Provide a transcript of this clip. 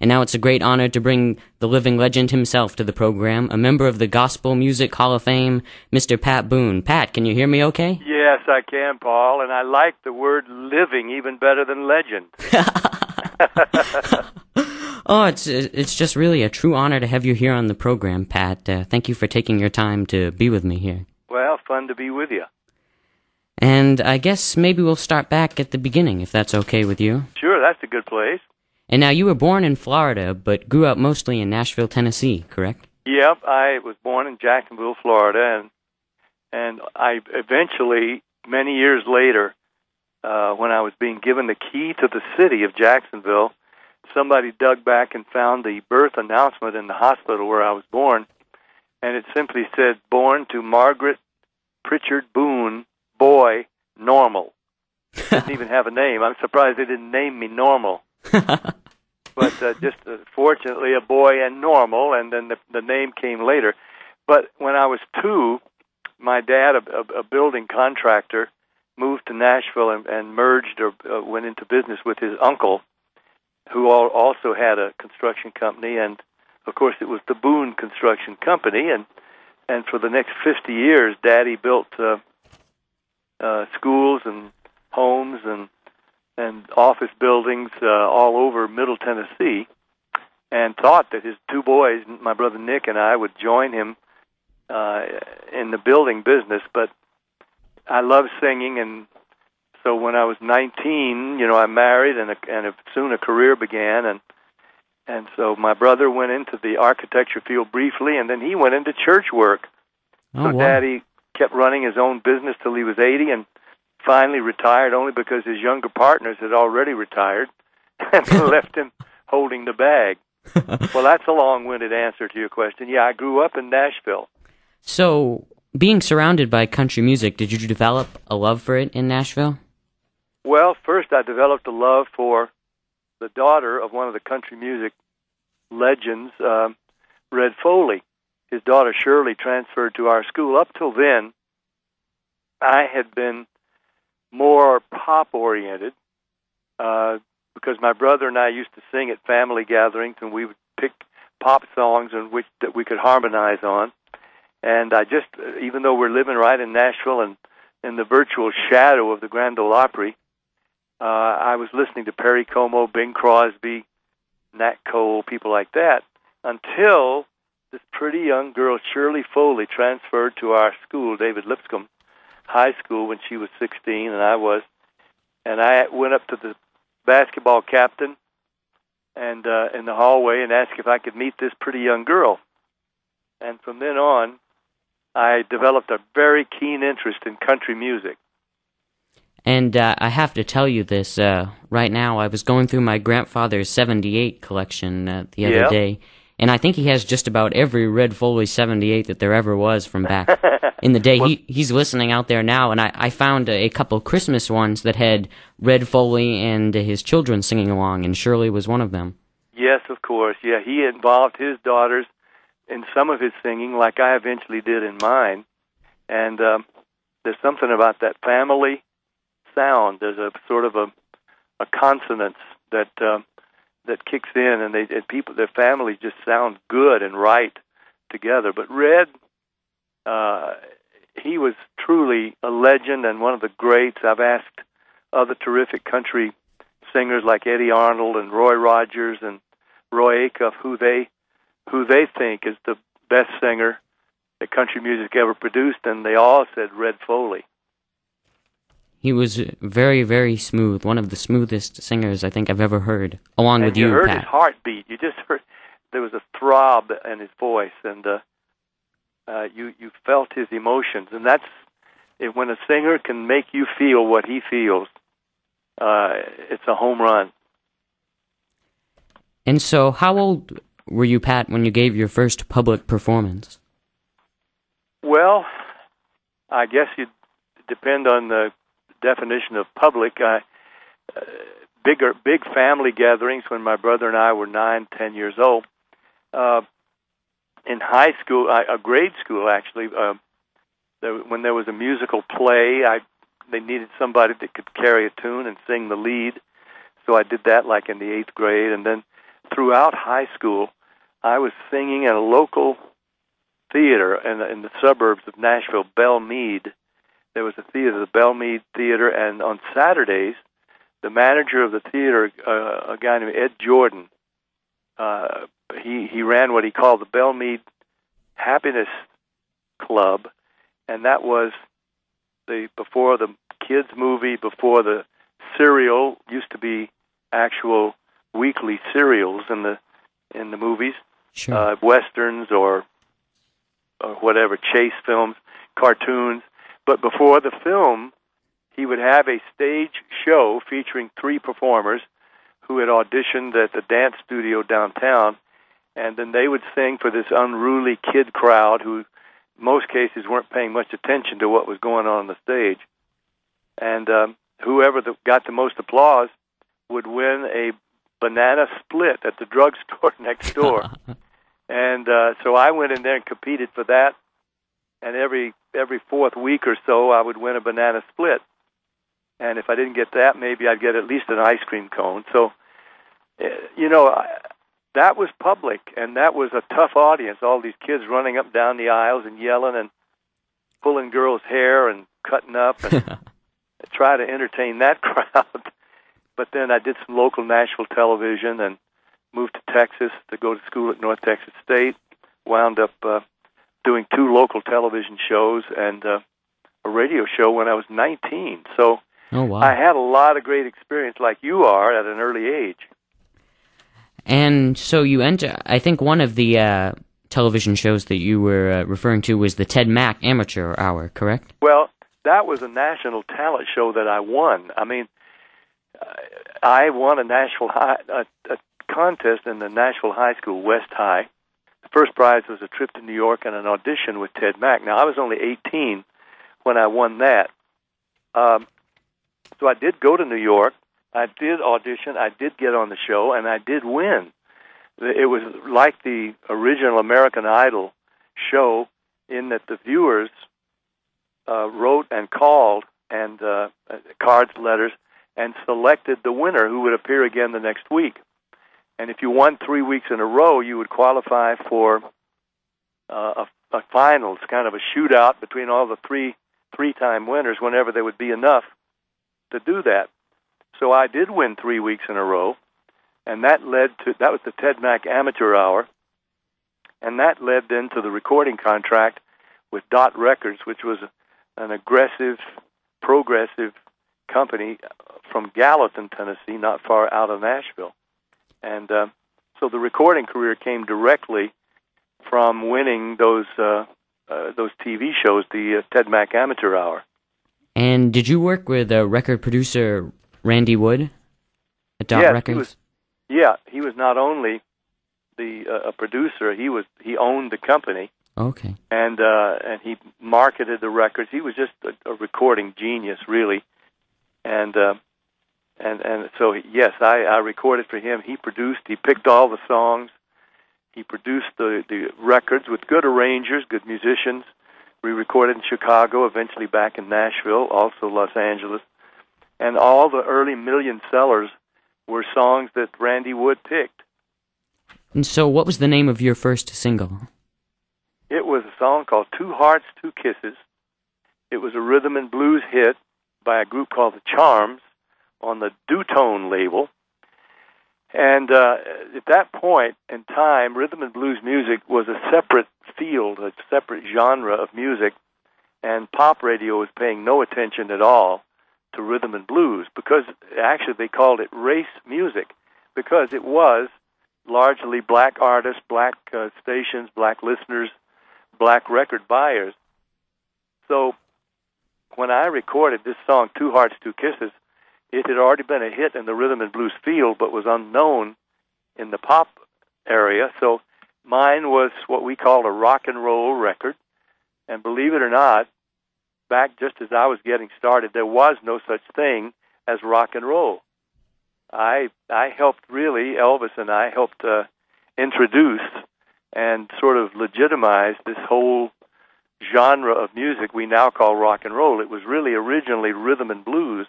And now it's a great honor to bring the living legend himself to the program, a member of the Gospel Music Hall of Fame, Mr. Pat Boone. Pat, can you hear me okay? Yes, I can, Paul, and I like the word living even better than legend. Oh, it's just really a true honor to have you here on the program, Pat. Thank you for taking your time to be with me here. Well, fun to be with you. And I guess maybe we'll start back at the beginning, if that's okay with you. Sure, that's a good place. And now, you were born in Florida, but grew up mostly in Nashville, Tennessee, correct? Yep, I was born in Jacksonville, Florida, and I eventually, many years later, when I was being given the key to the city of Jacksonville, somebody dug back and found the birth announcement in the hospital where I was born, and it simply said, "Born to Margaret Pritchard Boone, boy, normal." Didn't even have a name. I'm surprised they didn't name me Normal. But just fortunately, a boy and normal, and then the name came later. But when I was 2, my dad, a building contractor, moved to Nashville and merged or went into business with his uncle, who also had a construction company. And, of course, it was the Boone Construction Company. And for the next 50 years, Daddy built schools and homes and office buildings all over Middle Tennessee, and thought that his 2 boys, my brother Nick and I, would join him in the building business. But I love singing, and so when I was 19, I married, and soon a career began, and so my brother went into the architecture field briefly, and then he went into church work. Oh, so wow. Daddy kept running his own business till he was 80, and finally retired only because his younger partners had already retired and left him holding the bag. Well, that's a long-winded answer to your question. Yeah, I grew up in Nashville. So, being surrounded by country music, did you develop a love for it in Nashville? Well, first I developed a love for the daughter of one of the country music legends, Red Foley. His daughter Shirley transferred to our school. Up till then, I had been more pop-oriented, because my brother and I used to sing at family gatherings, and we would pick pop songs that we could harmonize on. And I just, even though we're living right in Nashville and in the virtual shadow of the Grand Ole Opry, I was listening to Perry Como, Bing Crosby, Nat Cole, people like that, until this pretty young girl, Shirley Foley, transferred to our school, David Lipscomb High School, when she was 16 and I was, and I went up to the basketball captain and in the hallway and asked if I could meet this pretty young girl. And from then on, I developed a very keen interest in country music. And I have to tell you this, right now I was going through my grandfather's 78 collection the other day, and I think he has just about every Red Foley 78 that there ever was from back in the day. Well, he's listening out there now, and I found a couple Christmas ones that had Red Foley and his children singing along, and Shirley was one of them. Yes, of course. Yeah, he involved his daughters in some of his singing, like I eventually did in mine. And there's something about that family sound. There's a sort of a consonance that kicks in, and their families just sound good and right together. But Red, he was truly a legend and one of the greats. I've asked other terrific country singers like Eddie Arnold and Roy Rogers and Roy Acuff who they think is the best singer that country music ever produced, and they all said Red Foley. He was very, very smooth, one of the smoothest singers I think I've ever heard, along with you, Pat. You heard his heartbeat. You just heard there was a throb in his voice, and you felt his emotions. And that's when a singer can make you feel what he feels, it's a home run. And so, how old were you, Pat, when you gave your first public performance? Well, I guess it depend on the definition of public. Big family gatherings when my brother and I were 9, 10 years old. In high school, grade school actually, when there was a musical play, they needed somebody that could carry a tune and sing the lead. So I did that like in the 8th grade, and then throughout high school, I was singing in a local theater in the suburbs of Nashville, Belle Meade. There was a theater, the Belle Meade Theater, and on Saturdays, the manager of the theater, a guy named Ed Jordan, he ran what he called the Belle Meade Happiness Club, and that was before the kids movie, before the serial used to be actual weekly serials in the movies, sure. Westerns or whatever, chase films, cartoons. But before the film, he would have a stage show featuring 3 performers who had auditioned at the dance studio downtown, and then they would sing for this unruly kid crowd who, in most cases, weren't paying much attention to what was going on the stage. And whoever got the most applause would win a banana split at the drugstore next door. And so I went in there and competed for that, and every 4th week or so, I would win a banana split. And if I didn't get that, maybe I'd get at least an ice cream cone. So, that was public, and that was a tough audience. All these kids running up and down the aisles and yelling and pulling girls' hair and cutting up and try to entertain that crowd. But then I did some local Nashville television and moved to Texas to go to school at North Texas State, wound up doing 2 local television shows and a radio show when I was 19. So oh, wow. I had a lot of great experience like you are at an early age. And so you enter, I think one of the television shows that you were referring to was the Ted Mack Amateur Hour, correct? Well, that was a national talent show that I won. I mean, I won a contest in the Nashville High School, West High. The first prize was a trip to New York and an audition with Ted Mack. Now, I was only 18 when I won that. So I did go to New York. I did audition. I did get on the show, and I did win. It was like the original American Idol show in that the viewers wrote and called and cards, letters, and selected the winner who would appear again the next week. And if you won 3 weeks in a row, you would qualify for a finals, kind of a shootout between all the three-time winners whenever there would be enough to do that. So I did win 3 weeks in a row, and that was the Ted Mack Amateur Hour, and that led then to the recording contract with Dot Records, which was an aggressive, progressive company from Gallatin, Tennessee, not far out of Nashville. And so the recording career came directly from winning those TV shows, the Ted Mack Amateur Hour. And did you work with record producer Randy Wood at Dot Records? He was not only a producer, he owned the company. Okay. And he marketed the records. He was just a recording genius, really. And so yes, I recorded for him. He picked all the songs. He produced the records with good arrangers, good musicians. We recorded in Chicago, eventually back in Nashville, also Los Angeles. And all the early million sellers were songs that Randy Wood picked. And so what was the name of your first single? It was a song called Two Hearts, Two Kisses. It was a rhythm and blues hit by a group called the Charms on the Dutone label. And at that point in time, rhythm and blues music was a separate field, a separate genre of music, and pop radio was paying no attention at all to rhythm and blues, because actually they called it race music, because it was largely black artists, black stations, black listeners, black record buyers. So when I recorded this song, Two Hearts, Two Kisses, it had already been a hit in the rhythm and blues field, but was unknown in the pop area. So mine was what we called a rock and roll record. And believe it or not, back just as I was getting started, there was no such thing as rock and roll. I helped, really, Elvis and I helped introduce and sort of legitimize this whole genre of music we now call rock and roll. It was really originally rhythm and blues,